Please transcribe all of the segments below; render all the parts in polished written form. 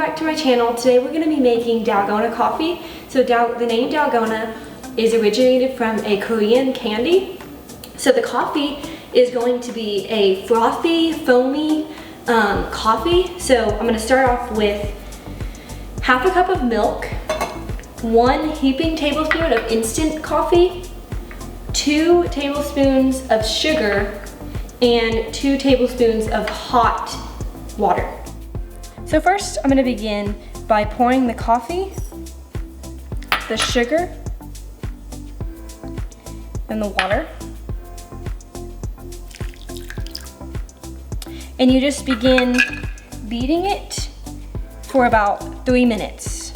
back to my channel. Today we're going to be making Dalgona coffee. So the name Dalgona is originated from a Korean candy. So the coffee is going to be a frothy, foamy coffee. So I'm going to start off with half a cup of milk, 1 heaping tablespoon of instant coffee, 2 tablespoons of sugar, and 2 tablespoons of hot water. So first I'm going to begin by pouring the coffee, the sugar, and the water. And you just begin beating it for about 3 minutes.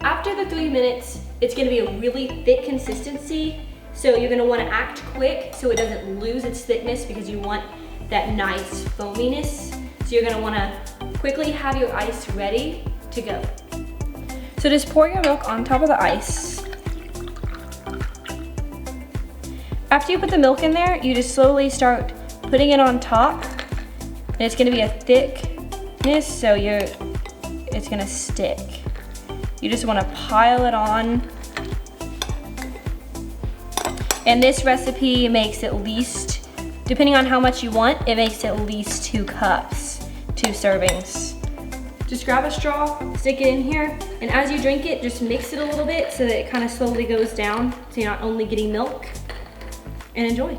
After the 3 minutes, it's gonna be a really thick consistency. So you're gonna wanna act quick so it doesn't lose its thickness because you want that nice foaminess. So you're gonna wanna quickly have your ice ready to go. So just pour your milk on top of the ice. After you put the milk in there, you just slowly start putting it on top. And it's gonna be a thickness, so it's gonna stick. You just wanna pile it on. And this recipe makes at least, depending on how much you want, it makes at least 2 cups, 2 servings. Just grab a straw, stick it in here, and as you drink it, just mix it a little bit so that it kind of slowly goes down so you're not only getting milk, and enjoy.